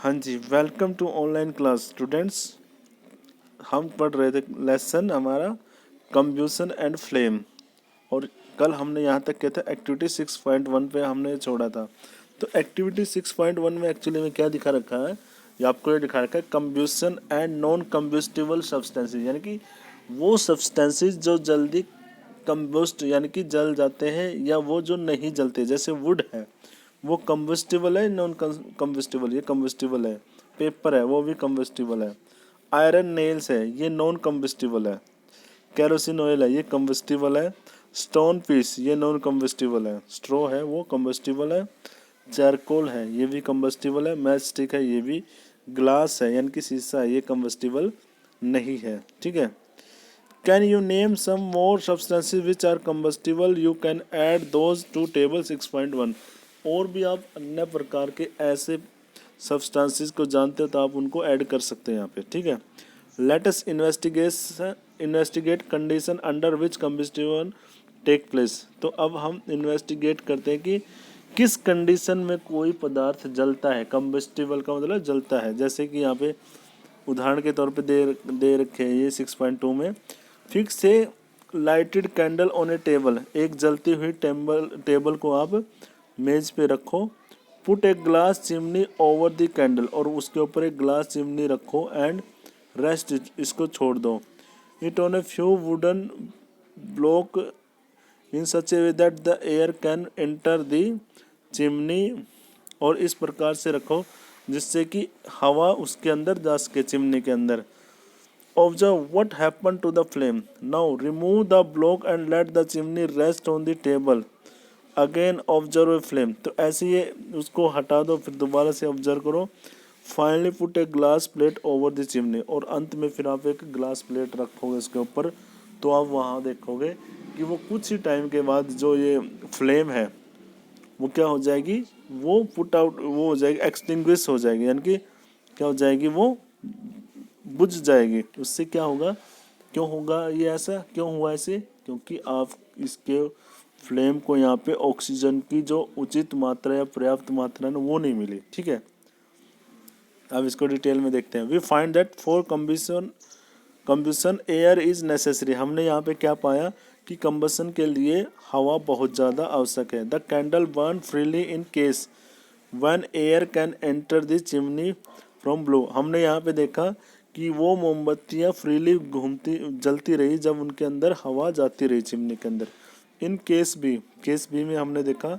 हाँ जी, welcome to online class students. हम पढ़ रहे थे लेसन हमारा कंब्यूशन एंड फ्लेम, और कल हमने यहाँ तक किया था एक्टिविटी 6.1 पे हमने छोड़ा था। तो एक्टिविटी 6.1 में एक्चुअली में क्या दिखा रखा है, ये आपको ये दिखा रखा है कंब्यूशन एंड नॉन कंब्यूस्टिबल सब्सटेंसेस, यानी कि वो सब्सटेंसेस जो जल्दी कंबस्ट यानी कि जल जाते हैं या वो जो नहीं जलते, जैसे वुड है वो कम्बस्टिबल है, नॉन कम्बस्टिबल, ये कम्बस्टिबल है। पेपर है वो भी कम्बस्टिबल है। आयरन नेल्स है ये नॉन कम्बस्टिबल है। केरोसिन ऑयल है ये कम्बस्टिबल है। स्टोन पीस ये नॉन कम्बस्टिबल है। स्ट्रॉ है वो कम्बस्टिबल है। चारकोल है ये भी कम्बस्टिबल है। मैच स्टिक है ये भी। ग्लास है यानी कि शीशा है ये कम्बस्टिबल नहीं है। ठीक है। Can you name some more substances which are combustible, you can add those to table 6.1। और भी आप अन्य प्रकार के ऐसे सब्सटेंसेस को जानते हो तो आप उनको ऐड कर सकते हैं यहाँ पे। ठीक है। Let us investigate condition under which combustible take place. तो अब हम इन्वेस्टिगेट करते हैं कि किस कंडीशन में कोई पदार्थ जलता है। कम्बस्टिबल का मतलब जलता है। जैसे कि यहाँ पे उदाहरण के तौर पे दे रखे हैं ये 6.2 में। Fix a lighted candle on A table, एक जलती हुई टेबल को आप मेज पे रखो। Put a glass chimney over the candle, और उसके ऊपर एक ग्लास चिमनी रखो। एंड रेस्ट इसको छोड़ दो। It on a few wooden block in such A way that the air can enter the chimney, और इस प्रकार से रखो जिससे कि हवा उसके अंदर जा सके, चिमनी के अंदर। Observe what happened to the flame. Now remove the block and let the chimney rest on the table. Again observe a flame. तो ऐसे ये उसको हटा दो, फिर दोबारा से ऑब्जर्व करो। Finally put a glass plate over the chimney. और अंत में फिर आप एक ग्लास प्लेट रखोगे उसके ऊपर, तो आप वहाँ देखोगे कि वो कुछ ही टाइम के बाद जो ये फ्लेम है वो क्या हो जाएगी, वो पुट आउट, वो हो जाएगी, एक्सटिंग्विश हो जाएगी, यानी कि क्या हो जाएगी, वो बुझ जाएगी। उससे क्या होगा, क्यों होगा ये ऐसा, क्यों हुआ ऐसे, क्योंकि आप इसके फ्लेम को यहाँ पे ऑक्सीजन की जो उचित मात्रा या पर्याप्त मात्रा है वो नहीं मिली। ठीक है। अब इसको डिटेल में देखते हैं। We find that for combustion air is necessary. हमने यहाँ पे क्या पाया कि कंबशन के लिए हवा बहुत ज़्यादा आवश्यक है। The candle burn freely in case when air can enter the chimney from blow. हमने यहाँ पे देखा कि वो मोमबत्तियाँ फ्रीली घूमती जलती रही जब उनके अंदर हवा जाती रही चिमनी के अंदर। इन केस बी में हमने देखा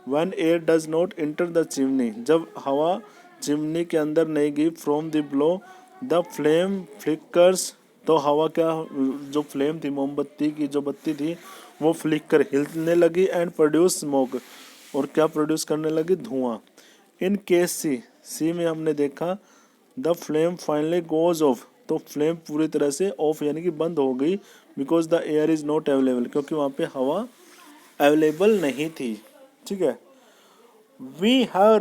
when air does not enter the chimney, जब हवा चिमनी के अंदर नहीं गई, from the blow the flame flickers, तो हवा क्या, जो फ्लेम थी मोमबत्ती की जो बत्ती थी वो फ्लिकर हिलने लगी। एंड प्रोड्यूस स्मोक, और क्या प्रोड्यूस करने लगी, धुआं। इन केस सी में हमने देखा the flame finally goes off, तो फ्लेम पूरी तरह से ऑफ यानी कि बंद हो गई। Because the air is not available, क्योंकि वहाँ पे हवा अवेलेबल नहीं थी। ठीक है। We have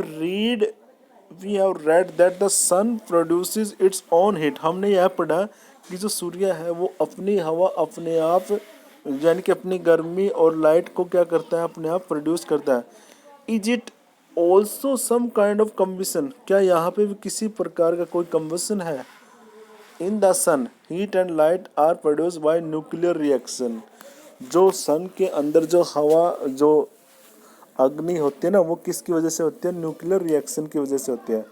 read that the sun produces its own heat. हमने यह पढ़ा कि जो सूर्य है वो अपनी हवा अपने आप, यानी कि अपनी गर्मी और लाइट को क्या करता है, अपने आप प्रोड्यूस करता है। Is it also some kind of combustion, क्या यहाँ पे भी किसी प्रकार का कोई कम्बशन है। In the sun heat and light are produce by nuclear reaction. जो सन के अंदर जो हवा, जो अग्नि होती है ना, वो किसकी वजह से होती है, न्यूक्लियर रिएक्शन की वजह से होती है।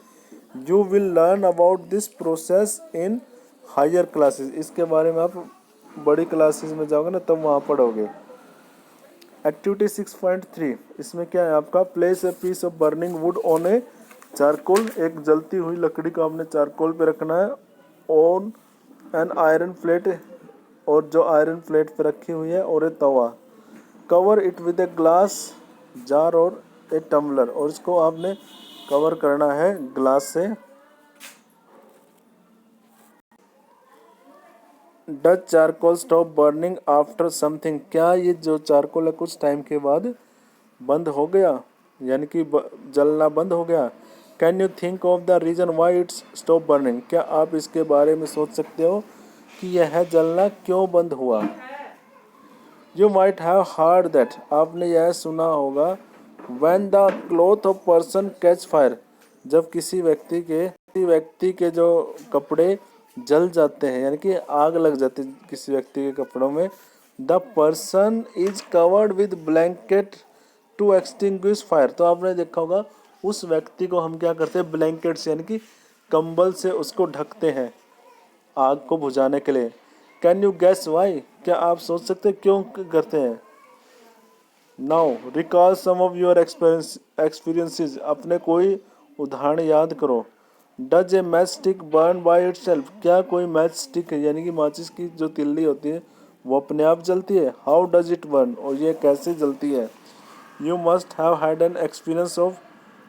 You will learn about this process in higher classes. इसके बारे में आप बड़ी क्लासेस में जाओगे ना तब वहाँ पढ़ोगे। एक्टिविटी 6.3 इसमें क्या है आपका, place a piece of burning wood on a charcoal. एक जलती हुई लकड़ी को आपने चारकोल पे रखना है। ऑन एन आयरन प्लेट, और जो आयरन प्लेट पे रखी हुई है, और a tawa. Cover it with a glass jar और ए टम्बलर, और इसको आपने कवर करना है ग्लास से। Does charcoal stop burning after something, क्या ये जो चारकोल है कुछ टाइम के बाद बंद हो गया, यानी कि जलना बंद हो गया। Can you think of the reason why it's stop burning, क्या आप इसके बारे में सोच सकते हो कि यह जलना क्यों बंद हुआ। You might have heard that, आपने यह सुना होगा, when the cloth of person catch fire, जब किसी व्यक्ति के किसी व्यक्ति के जो कपड़े जल जाते हैं यानी कि आग लग जाती है किसी व्यक्ति के कपड़ों में, the person is covered with blanket to extinguish fire. तो आपने देखा होगा उस व्यक्ति को हम क्या करते हैं, ब्लैंकेट से यानी कि कंबल से उसको ढकते हैं आग को बुझाने के लिए। Can you guess why? क्या आप सोच सकते हैं क्यों करते हैं? Now recall some of your experiences. अपने कोई उदाहरण याद करो। Does a match stick burn by itself? क्या कोई मैच स्टिक यानी कि माचिस की जो तिल्ली होती है वो अपने आप जलती है? How does it burn? और ये कैसे जलती है? You must have had an experience of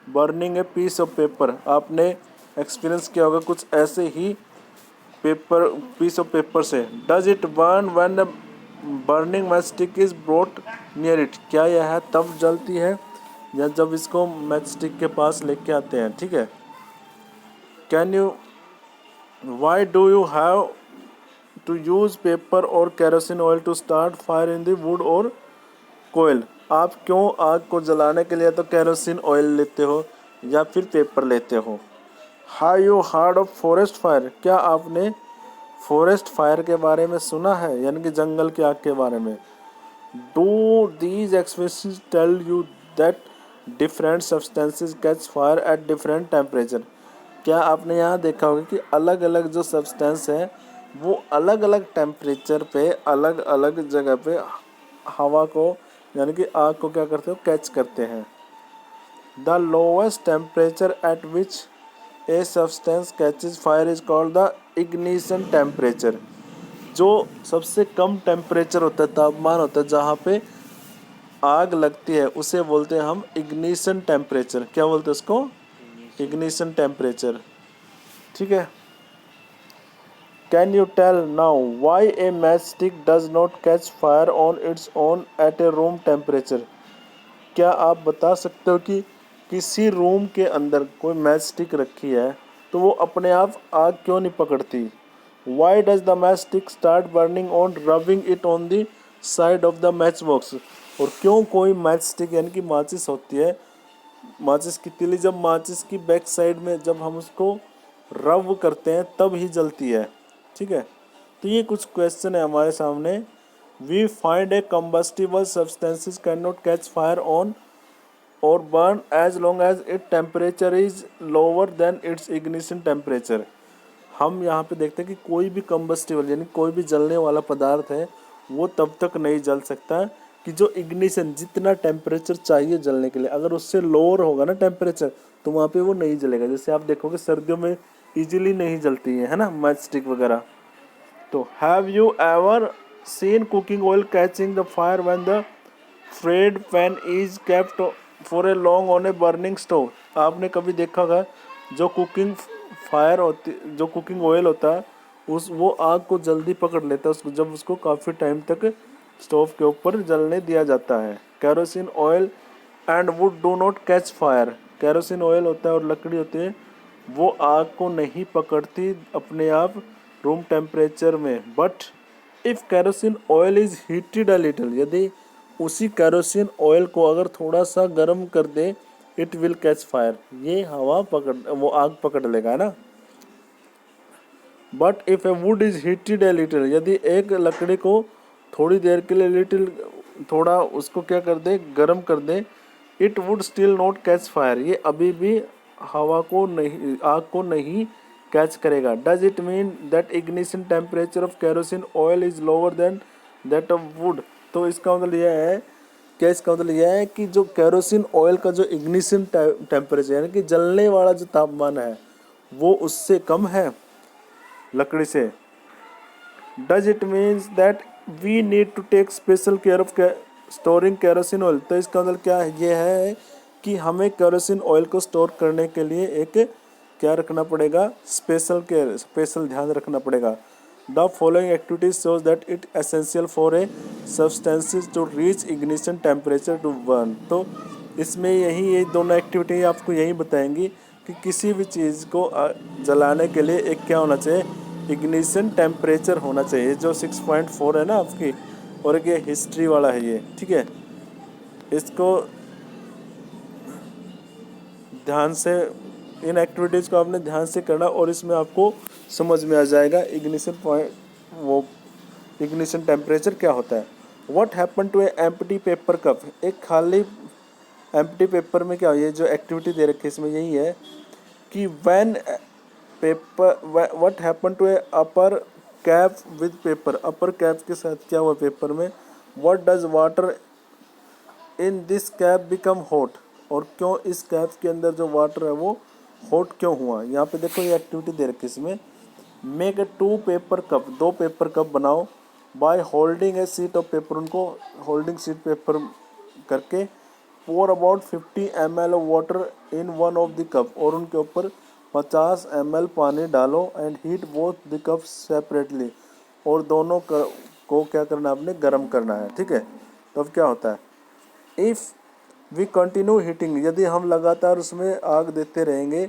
burning a piece of paper. आपने एक्सपीरियंस किया होगा कुछ ऐसे ही पेपर, पीस ऑफ पेपर से। Does it burn when the burning match stick is brought near it? क्या यह तब जलती है या जब इसको मैच स्टिक के पास लेके आते हैं? ठीक है। Can you why do you have to use paper और kerosene oil to start fire in the wood और कोयल? आप क्यों आग को जलाने के लिए तो केरोसिन ऑयल लेते हो या फिर पेपर लेते हो? How you hard of forest fire? क्या आपने फॉरेस्ट फायर के बारे में सुना है यानी कि जंगल की आग के बारे में? Do these expressions tell you that different substances catch fire at different temperature? क्या आपने यहाँ देखा होगा कि अलग अलग जो सब्सटेंस है वो अलग अलग टेम्परेचर पे अलग अलग जगह पे हवा को यानी कि आग को क्या करते हो, कैच करते हैं। The lowest temperature at which a substance catches fire is called the ignition temperature. जो सबसे कम टेम्परेचर होता है, तापमान होता है जहाँ पे आग लगती है, उसे बोलते हैं हम इग्निशन टेम्परेचर। क्या बोलते हैं उसको? Ignition temperature. ठीक है। Can you tell now why a match stick does not catch fire on its own at a room temperature? क्या आप बता सकते हो कि किसी रूम के अंदर कोई मैच स्टिक रखी है तो वो अपने आप आग क्यों नहीं पकड़ती? Why does the match stick start burning on rubbing it on the side of the match box? और क्यों कोई मैच स्टिक यानी कि माचिस होती है, माचिस की तिली, जब माचिस की बैक साइड में जब हम उसको रब करते हैं तब ही जलती है? ठीक है। तो ये कुछ क्वेश्चन है हमारे सामने। We find a combustible substances can not catch fire on और burn as long as it temperature is lower than its ignition temperature. हम यहाँ पे देखते हैं कि कोई भी कम्बस्टिबल यानी कोई भी जलने वाला पदार्थ है वो तब तक नहीं जल सकता कि जो इग्निशन जितना टेम्परेचर चाहिए जलने के लिए, अगर उससे लोअर होगा ना टेम्परेचर तो वहाँ पे वो नहीं जलेगा। जैसे आप देखोगे सर्दियों में इजीली नहीं जलती है ना मैच स्टिक वगैरह। तो have you ever seen cooking oil catching the fire when the fried pan is kept for a long on a burning stove? आपने कभी देखा होगा जो कुकिंग फायर होती, जो कुकिंग ऑयल होता है उस वो आग को जल्दी पकड़ लेता है उसको, जब उसको काफ़ी टाइम तक स्टोव के ऊपर जलने दिया जाता है। Kerosene oil and would do not catch fire. Kerosene oil होता है और लकड़ी होती है वो आग को नहीं पकड़ती अपने आप रूम टेम्परेचर में। But if kerosene oil is heated a little, यदि उसी केरोसिन ऑयल को अगर थोड़ा सा गर्म कर दे, इट विल कैच फायर, ये हवा पकड़ वो आग पकड़ लेगा, है ना। But if A would is heated a little, यदि एक लकड़ी को थोड़ी देर के लिए लिटिल थोड़ा उसको क्या कर दे, गर्म कर दे, it would still not catch fire, ये अभी भी हवा को नहीं, आग को नहीं कैच करेगा। Does it mean that ignition temperature of kerosene oil is lower then that of would? तो इसका मतलब यह है, क्या इसका मतलब यह है कि जो केरोसिन ऑयल का जो इग्निशन टेम्परेचर यानी कि जलने वाला जो तापमान है वो उससे कम है लकड़ी से? Does it means that we need to take special care of storing kerosene oil? तो इसका मतलब क्या है, ये है कि हमें केरोसिन ऑयल को स्टोर करने के लिए एक क्या रखना पड़ेगा, स्पेशल केयर, स्पेशल ध्यान रखना पड़ेगा। The following activities shows that it essential for a substances to reach ignition temperature to burn. तो इसमें यही ये दोनों एक्टिविटी आपको यही बताएंगी कि किसी भी चीज़ को जलाने के लिए एक क्या होना चाहिए, इग्निशन टेम्परेचर होना चाहिए, जो 6.4 है ना आपकी, और एक ये हिस्ट्री वाला है ये, ठीक है। इसको ध्यान से इन एक्टिविटीज़ को आपने ध्यान से करना और इसमें आपको समझ में आ जाएगा इग्निशन पॉइंट, वो इग्निशन टेम्परेचर क्या होता है। What happen to a empty paper cup, एक खाली एम्प्टी पेपर में क्या, ये जो एक्टिविटी दे रखी है इसमें यही है कि when paper, what happen to a paper cup with paper, paper cup के साथ क्या हुआ पेपर में, what does water in this cup become hot, और क्यों इस कैप के अंदर जो वाटर है वो हॉट क्यों हुआ। यहाँ पे देखो ये एक्टिविटी दे रखी है इसमें, make a 2 paper cup, 2 paper cup बनाओ by holding a sheet of paper, उनको होल्डिंग शीट पेपर करके, pour about 50 ml of water in one of the cup, और उनके ऊपर 50 ml पानी डालो and heat both the cups separately, और दोनों को क्या करना है आपने गर्म करना है, ठीक है। तो अब क्या होता है, इफ़ वी कंटिन्यू हीटिंग, यदि हम लगातार उसमें आग देते रहेंगे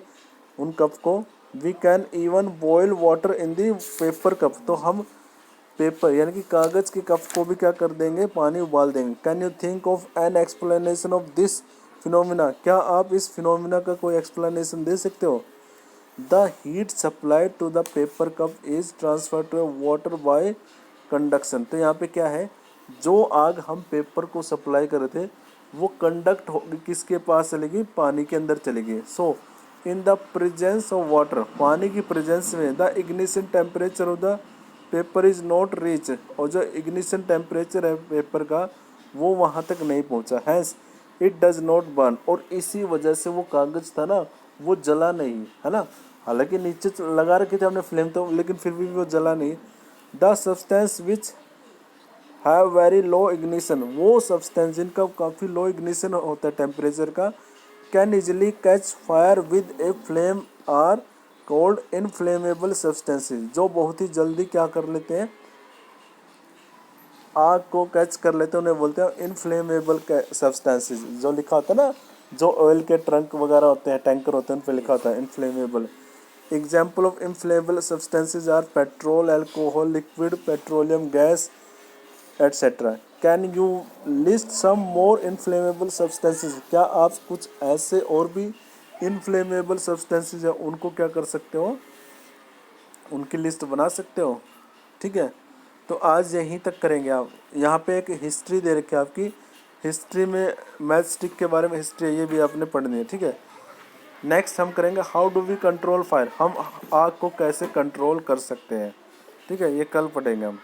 उन कप को, we can even boil water in the paper cup, तो हम पेपर यानी कि कागज़ के कप को भी क्या कर देंगे, पानी उबाल देंगे। Can you think of an explanation of this phenomena, क्या आप इस फिनोमिना का कोई एक्सप्लेनेशन दे सकते हो। The heat supply to the paper cup is transfer to water by conduction, तो यहाँ पे क्या है, जो आग हम पेपर को सप्लाई कर रहे थे वो कंडक्ट होगी, किसके पास चलेगी, पानी के अंदर चलेगी। So in the presence of water, पानी की प्रेजेंस में, the ignition temperature of the paper is not reach, और जो इग्निशन टेम्परेचर है पेपर का वो वहाँ तक नहीं पहुँचा, hence it does not burn, और इसी वजह से वो कागज़ था ना वो जला नहीं, है ना, हालांकि नीचे लगा रखे थे हमने फ्लेम तो, लेकिन फिर भी वो जला नहीं। The substance which have very low ignition, वो सब्सटेंस जिनका काफ़ी लो इग्निशन होता है टेम्परेचर का, can easily catch fire with a flame are called inflammable substances, जो बहुत ही जल्दी क्या कर लेते हैं, आग को कैच कर लेते हैं, उन्हें बोलते हैं इनफ्लेमेबल सब्सटेंसेस। जो लिखा होता है ना, जो ऑयल के ट्रंक वगैरह होते हैं, टैंकर होते हैं, उन पर लिखा होता है inflammable. Example of inflammable substances are petrol, alcohol, liquid petroleum gas etcetera. Can you list some more inflammable substances, क्या आप कुछ ऐसे और भी इनफ्लेमेबल सब्सटेंसेस है उनको क्या कर सकते हो, उनकी लिस्ट बना सकते हो, ठीक है। तो आज यहीं तक करेंगे आप। यहाँ पे एक हिस्ट्री दे रखी है आपकी, हिस्ट्री में मैच स्टिक के बारे में हिस्ट्री है, ये भी आपने पढ़नी है, ठीक है। नेक्स्ट हम करेंगे how do we control fire, हम आग को कैसे कंट्रोल कर सकते हैं, ठीक है, ये कल पढ़ेंगे हम,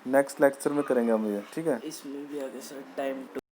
नेक्स्ट लेक्चर में करेंगे हम ये, ठीक है। इसमें भी आगे सर टाइम